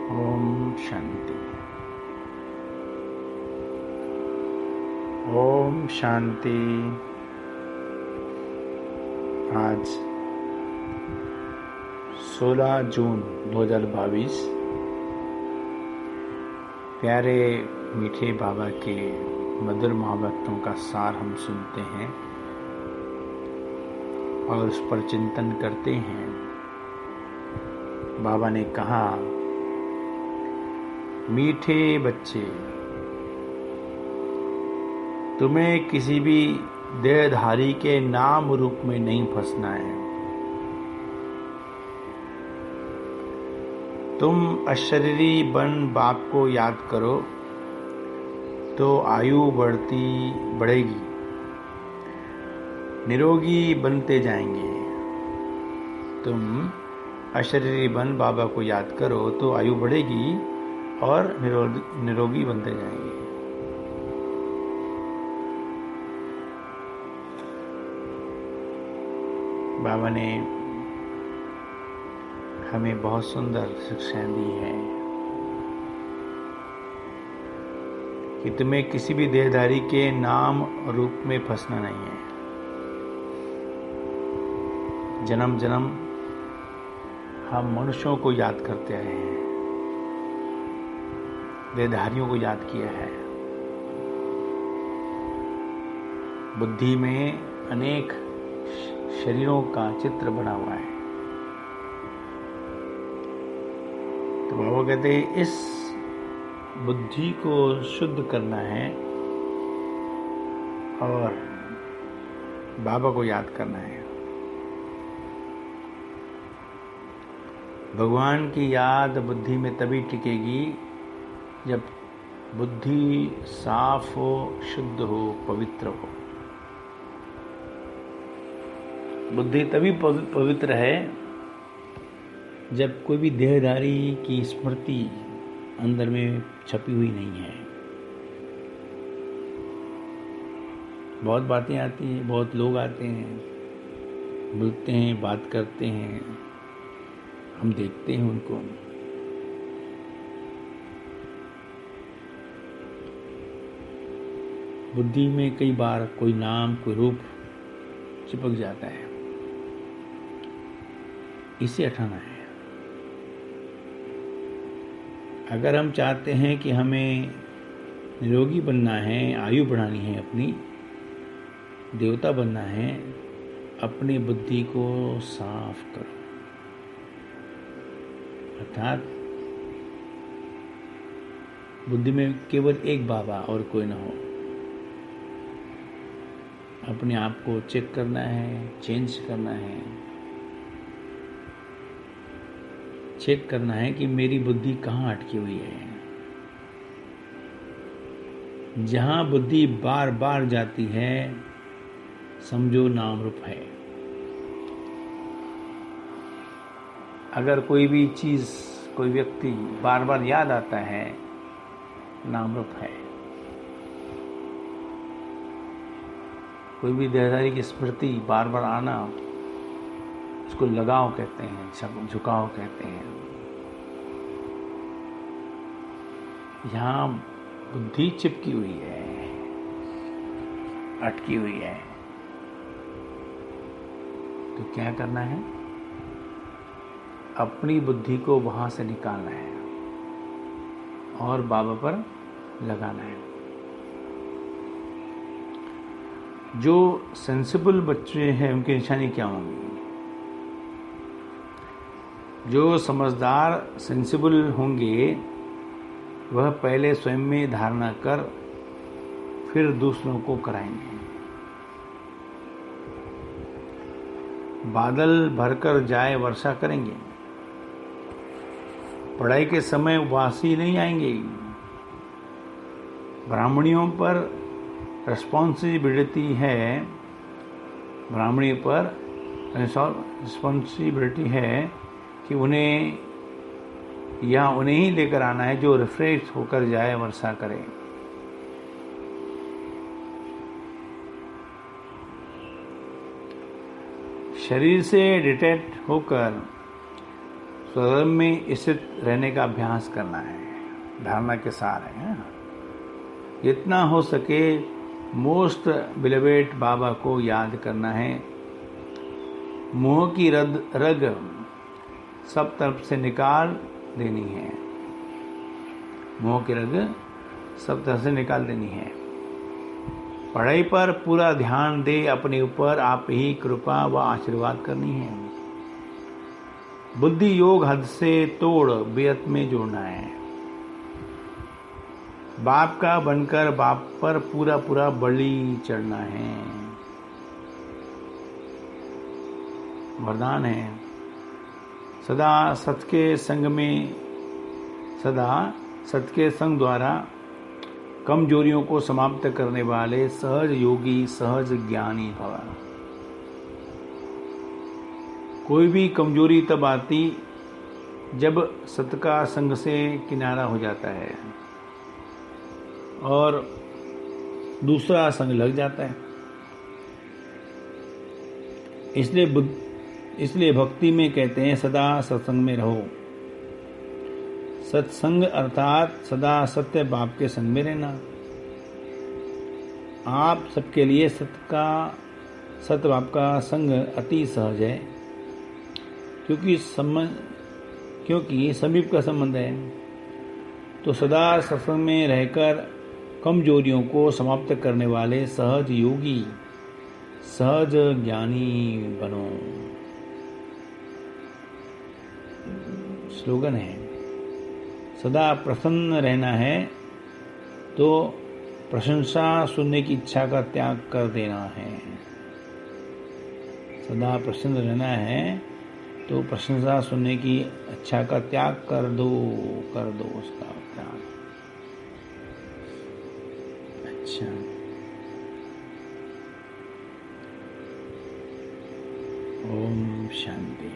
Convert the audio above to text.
ओम शांति। ओम शांति। आज 16 जून 2022 प्यारे मीठे बाबा के मधुर महावाक्यों का सार हम सुनते हैं और उस पर चिंतन करते हैं। बाबा ने कहा, मीठे बच्चे, तुम्हें किसी भी देहधारी के नाम रूप में नहीं फंसना है। तुम अशरीरी बन बाप को याद करो तो आयु बढ़ेगी, निरोगी बनते जाएंगे। तुम अशरीरी बन बाबा को याद करो तो आयु बढ़ेगी और निरोगी बनते जाएंगे। बाबा ने हमें बहुत सुंदर शिक्षाएं दी है कि तुम्हें किसी भी देहधारी के नाम रूप में फंसना नहीं है। जन्म जन्म हम मनुष्यों को याद करते आए हैं, देहधारियों को याद किया है। बुद्धि में अनेक शरीरों का चित्र बना हुआ है। तो बाबा कहते हैं इस बुद्धि को शुद्ध करना है और बाबा को याद करना है। भगवान की याद बुद्धि में तभी टिकेगी जब बुद्धि साफ हो, शुद्ध हो, पवित्र हो। बुद्धि तभी पवित्र है जब कोई भी देहधारी की स्मृति अंदर में छपी हुई नहीं है। बहुत बातें आती हैं, बहुत लोग आते हैं, मिलते हैं, बात करते हैं, हम देखते हैं उनको। बुद्धि में कई बार कोई नाम, कोई रूप चिपक जाता है। इसे हटाना है। अगर हम चाहते हैं कि हमें निरोगी बनना है, आयु बढ़ानी है, अपनी देवता बनना है, अपनी बुद्धि को साफ करो। अर्थात बुद्धि में केवल एक बाबा और कोई ना हो। अपने आप को चेक करना है, चेंज करना है, चेक करना है कि मेरी बुद्धि कहाँ अटकी हुई है। जहाँ बुद्धि बार बार जाती है समझो नाम रूप है। अगर कोई भी चीज, कोई व्यक्ति बार बार याद आता है, नाम रूप है। कोई भी देहधारी की स्मृति बार बार आना, उसको लगाव कहते हैं, झुकाव कहते हैं। यहाँ बुद्धि चिपकी हुई है, अटकी हुई है, तो क्या करना है? अपनी बुद्धि को वहां से निकालना है और बाबा पर लगाना है। जो सेंसिबल बच्चे हैं उनकी निशानी क्या होंगी? जो समझदार सेंसिबल होंगे वह पहले स्वयं में धारणा कर फिर दूसरों को कराएंगे। बादल भरकर जाए वर्षा करेंगे, पढ़ाई के समय उबासी नहीं आएंगे। ब्राह्मणियों पर रिस्पॉन्सिबिलिटी है, ब्राह्मणी पर रिस्पॉन्सिबिलिटी है कि उन्हें ही लेकर आना है जो रिफ्रेश होकर जाए वर्षा करे। शरीर से डिटैच होकर स्वधर्म में स्थित रहने का अभ्यास करना है, धारणा के सार है। जितना हो सके मोस्ट बिलवेड बाबा को याद करना है। मोह की रग सब तरफ से निकाल देनी है, मोह की रग सब तरफ से निकाल देनी है। पढ़ाई पर पूरा ध्यान दे, अपने ऊपर आप ही कृपा व आशीर्वाद करनी है। बुद्धि योग हद से तोड़ बेअत में जोड़ना है। बाप का बनकर बाप पर पूरा पूरा बलि चढ़ना है। वरदान है सदा सत के संग द्वारा कमजोरियों को समाप्त करने वाले सहज योगी, सहज ज्ञानी भव। कोई भी कमजोरी तब आती जब सत का संग से किनारा हो जाता है और दूसरा संग लग जाता है। इसलिए भक्ति में कहते हैं सदा सत्संग में रहो। सत्संग अर्थात सदा सत्य बाप के संग में रहना। आप सबके लिए सत्य बाप का संग अति सहज है, क्योंकि समीप का संबंध है। तो सदा सत्संग में रहकर कमजोरियों को समाप्त करने वाले सहज योगी, सहज ज्ञानी बनो। स्लोगन है सदा प्रसन्न रहना है तो प्रशंसा सुनने की इच्छा का त्याग कर देना है। सदा प्रसन्न रहना है तो प्रशंसा सुनने की इच्छा का त्याग कर दो उसका त्याग। अच्छा, ओम शांति।